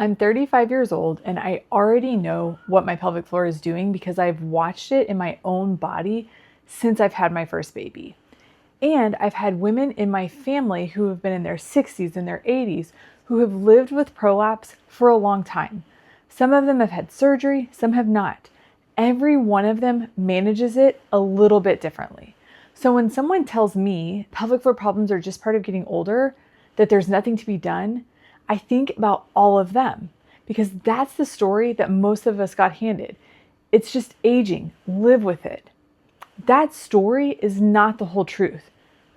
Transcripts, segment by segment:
I'm 35 years old and I already know what my pelvic floor is doing because I've watched it in my own body since I've had my first baby. And I've had women in my family who have been in their 60s and their 80s who have lived with prolapse for a long time. Some of them have had surgery, some have not. Every one of them manages it a little bit differently. So when someone tells me pelvic floor problems are just part of getting older, that there's nothing to be done, I think about all of them because that's the story that most of us got handed. It's just aging. Live with it. That story is not the whole truth.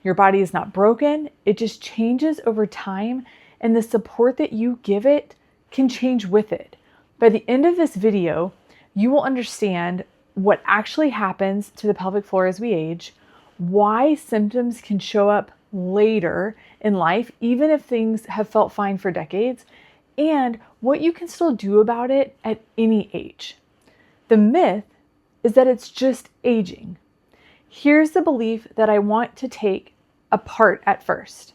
Your body is not broken. It just changes over time, and the support that you give it can change with it. By the end of this video, you will understand what actually happens to the pelvic floor as we age, why symptoms can show up later in life, even if things have felt fine for decades, and what you can still do about it at any age. The myth is that it's just aging. Here's the belief that I want to take apart at first.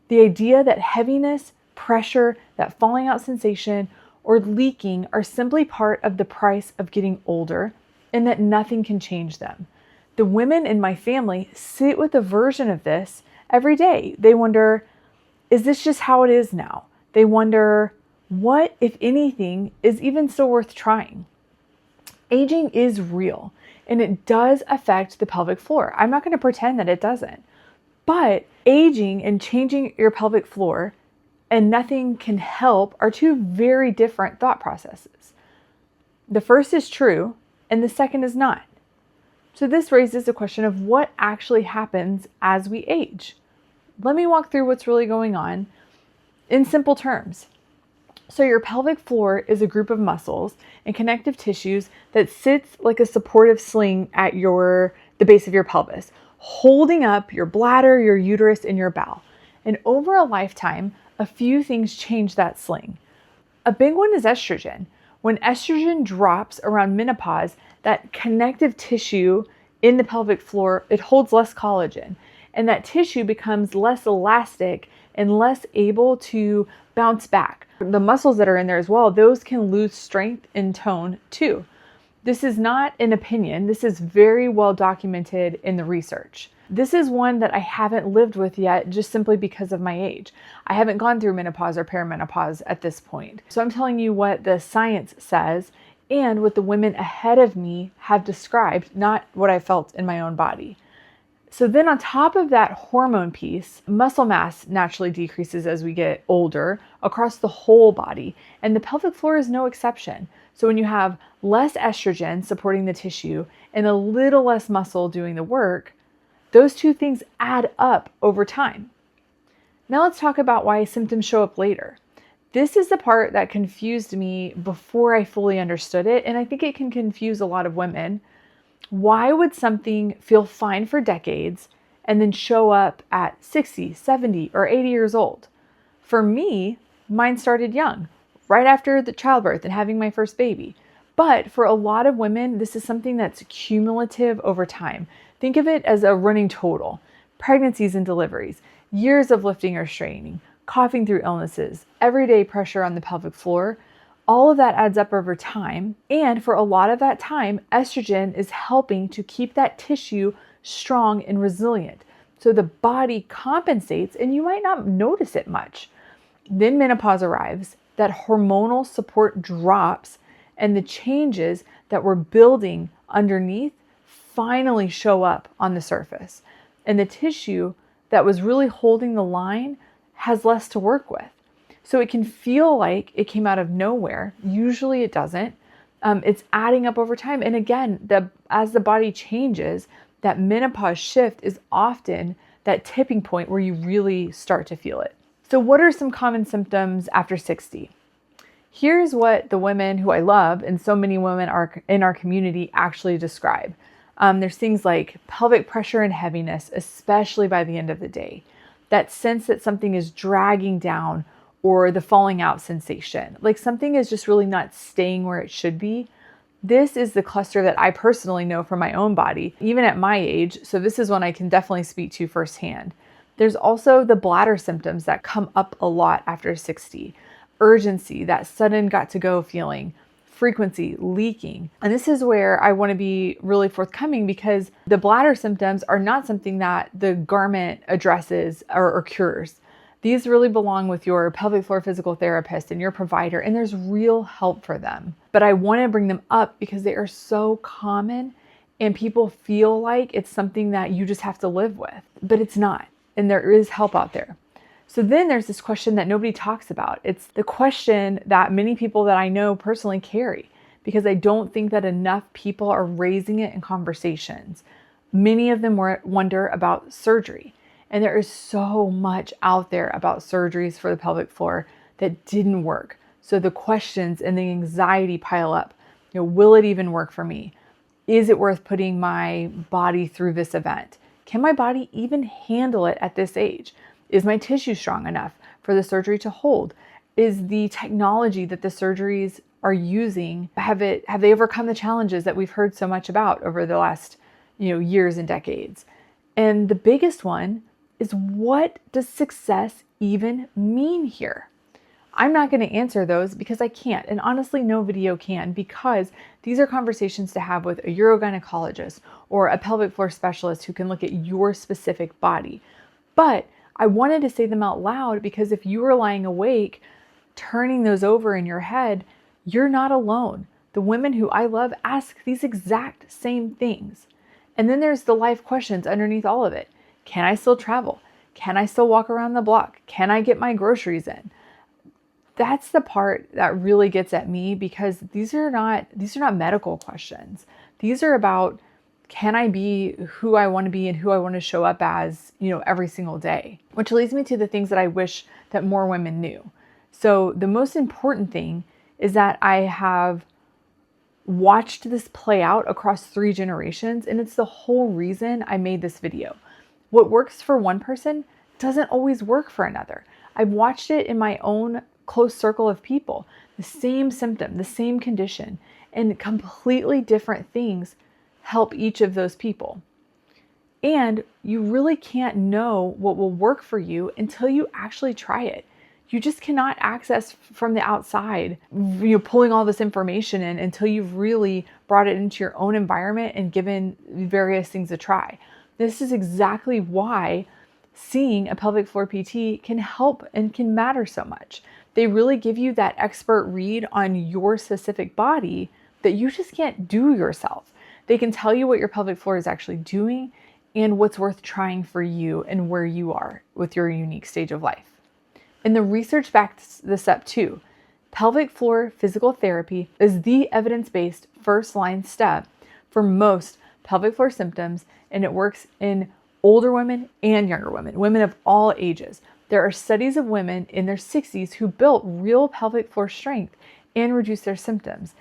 The idea that heaviness, pressure, that falling out sensation, or leaking are simply part of the price of getting older and that nothing can change them. The women in my family sit with a version of this every day. They wonder, is this just how it is now? They wonder, what, if anything, is even still worth trying? Aging is real, and it does affect the pelvic floor. I'm not going to pretend that it doesn't. But aging and changing your pelvic floor and nothing can help are two very different thought processes. The first is true, and the second is not. So this raises the question of what actually happens as we age. Let me walk through what's really going on in simple terms. So your pelvic floor is a group of muscles and connective tissues that sits like a supportive sling at the base of your pelvis, holding up your bladder, your uterus, and your bowel. And over a lifetime, a few things change that sling. A big one is estrogen. When estrogen drops around menopause, that connective tissue in the pelvic floor, it holds less collagen, and that tissue becomes less elastic and less able to bounce back. The muscles that are in there as well, those can lose strength and tone too. This is not an opinion. This is very well documented in the research. This is one that I haven't lived with yet just simply because of my age. I haven't gone through menopause or perimenopause at this point. So I'm telling you what the science says and what the women ahead of me have described, not what I felt in my own body. So then on top of that hormone piece, muscle mass naturally decreases as we get older across the whole body, and the pelvic floor is no exception. So when you have less estrogen supporting the tissue and a little less muscle doing the work, those two things add up over time. Now let's talk about why symptoms show up later. This is the part that confused me before I fully understood it, and I think it can confuse a lot of women. Why would something feel fine for decades and then show up at 60, 70, or 80 years old? For me, mine started young, right after the childbirth and having my first baby. But for a lot of women, this is something that's cumulative over time. Think of it as a running total. Pregnancies and deliveries, years of lifting or straining, coughing through illnesses, everyday pressure on the pelvic floor, all of that adds up over time. And for a lot of that time, estrogen is helping to keep that tissue strong and resilient. So the body compensates and you might not notice it much. Then menopause arrives, that hormonal support drops, and the changes that we're building underneath finally show up on the surface. And the tissue that was really holding the line has less to work with. So it can feel like it came out of nowhere. Usually it doesn't. It's adding up over time. And again, as the body changes, that menopause shift is often that tipping point where you really start to feel it. So what are some common symptoms after 60? Here's what the women who I love, and so many women are in our community, actually describe. There's things like pelvic pressure and heaviness, especially by the end of the day. That sense that something is dragging down, or the falling out sensation, like something is just really not staying where it should be. This is the cluster that I personally know from my own body, even at my age. So this is one I can definitely speak to firsthand. There's also the bladder symptoms that come up a lot after 60. urgency, that sudden got to go feeling, frequency, leaking. And this is where I want to be really forthcoming, because the bladder symptoms are not something that the garment addresses or cures. These really belong with your pelvic floor physical therapist and your provider, and there's real help for them. But I want to bring them up because they are so common and people feel like it's something that you just have to live with, but it's not. And there is help out there. So then there's this question that nobody talks about. It's the question that many people that I know personally carry, because I don't think that enough people are raising it in conversations. Many of them wonder about surgery. And there is so much out there about surgeries for the pelvic floor that didn't work. So the questions and the anxiety pile up. Will it even work for me? Is it worth putting my body through this event? Can my body even handle it at this age? Is my tissue strong enough for the surgery to hold? Is the technology that the surgeries are using, have they overcome the challenges that we've heard so much about over the last, years and decades? And the biggest one is, what does success even mean here? I'm not going to answer those because I can't. And honestly, no video can, because these are conversations to have with a urogynecologist or a pelvic floor specialist who can look at your specific body. But I wanted to say them out loud because if you are lying awake, turning those over in your head, you're not alone. The women who I love ask these exact same things. And then there's the life questions underneath all of it. Can I still travel? Can I still walk around the block? Can I get my groceries in? That's the part that really gets at me, because these are not medical questions. These are about, can I be who I want to be and who I want to show up as, every single day? Which leads me to the things that I wish that more women knew. So the most important thing is that I have watched this play out across 3 generations, and it's the whole reason I made this video. What works for one person doesn't always work for another. I've watched it in my own close circle of people. The same symptom, the same condition, and completely different things help each of those people. And you really can't know what will work for you until you actually try it. You just cannot access from the outside, pulling all this information in until you've really brought it into your own environment and given various things a try. This is exactly why seeing a pelvic floor PT can help and can matter so much. They really give you that expert read on your specific body that you just can't do yourself. They can tell you what your pelvic floor is actually doing and what's worth trying for you and where you are with your unique stage of life. And the research backs this up too. Pelvic floor physical therapy is the evidence-based first-line step for most pelvic floor symptoms, and it works in older women and younger women, women of all ages. There are studies of women in their 60s who built real pelvic floor strength and reduced their symptoms.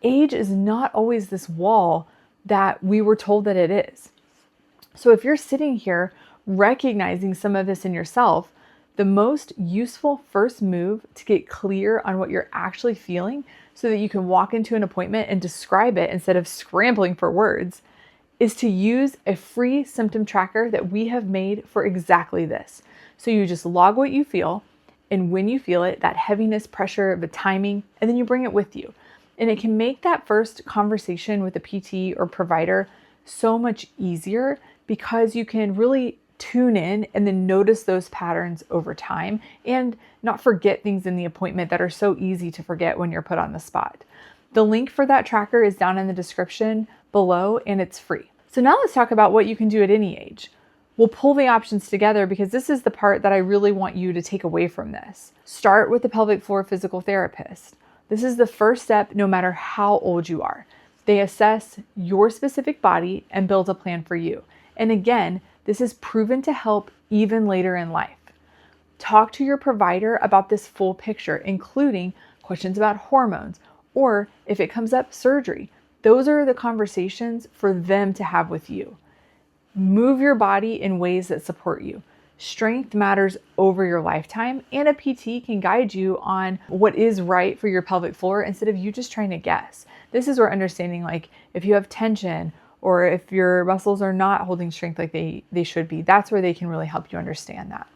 Age is not always this wall that we were told that it is. So if you're sitting here recognizing some of this in yourself, the most useful first move to get clear on what you're actually feeling so that you can walk into an appointment and describe it instead of scrambling for words is to use a free symptom tracker that we have made for exactly this. So you just log what you feel, and when you feel it, that heaviness, pressure, the timing, and then you bring it with you. And it can make that first conversation with a PT or provider so much easier because you can really tune in and then notice those patterns over time and not forget things in the appointment that are so easy to forget when you're put on the spot. The link for that tracker is down in the description below, and it's free. So now let's talk about what you can do at any age. We'll pull the options together because this is the part that I really want you to take away from this. Start with the pelvic floor physical therapist. This is the first step no matter how old you are. They assess your specific body and build a plan for you. And again, this is proven to help even later in life. Talk to your provider about this full picture, including questions about hormones, or if it comes up, surgery. Those are the conversations for them to have with you. Move your body in ways that support you. Strength matters over your lifetime, and a PT can guide you on what is right for your pelvic floor instead of you just trying to guess. This is where understanding, like if you have tension or if your muscles are not holding strength like they should be, that's where they can really help you understand that.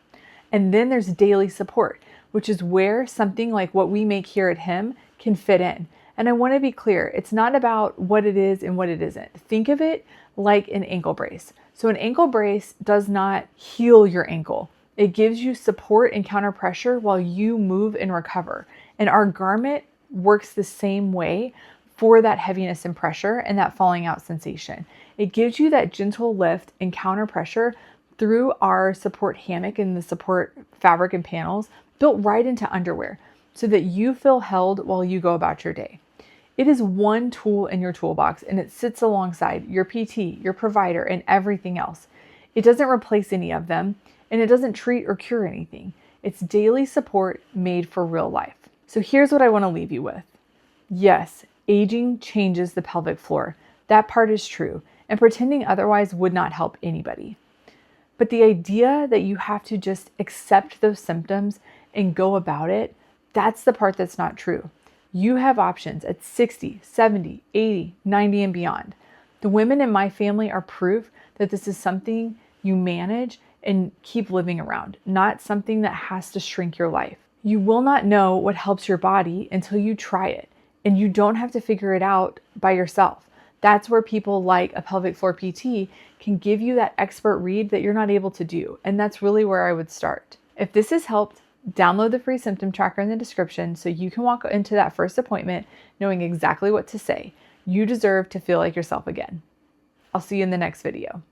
And then there's daily support. which is where something like what we make here at Him can fit in. And I want to be clear, it's not about what it is and what it isn't. Think of it like an ankle brace. So an ankle brace does not heal your ankle. It gives you support and counter pressure while you move and recover. And our garment works the same way for that heaviness and pressure and that falling out sensation. It gives you that gentle lift and counter pressure through our support hammock and the support fabric and panels built right into underwear so that you feel held while you go about your day. It is one tool in your toolbox, and it sits alongside your PT, your provider, and everything else. It doesn't replace any of them, and it doesn't treat or cure anything. It's daily support made for real life. So here's what I want to leave you with. Yes, aging changes the pelvic floor. That part is true, and pretending otherwise would not help anybody. But the idea that you have to just accept those symptoms and go about it, that's the part that's not true. You have options at 60, 70, 80, 90, and beyond. The women in my family are proof that this is something you manage and keep living around, not something that has to shrink your life. You will not know what helps your body until you try it, and you don't have to figure it out by yourself. That's where people like a pelvic floor PT can give you that expert read that you're not able to do, and that's really where I would start. If this has helped, download the free symptom tracker in the description so you can walk into that first appointment knowing exactly what to say. You deserve to feel like yourself again. I'll see you in the next video.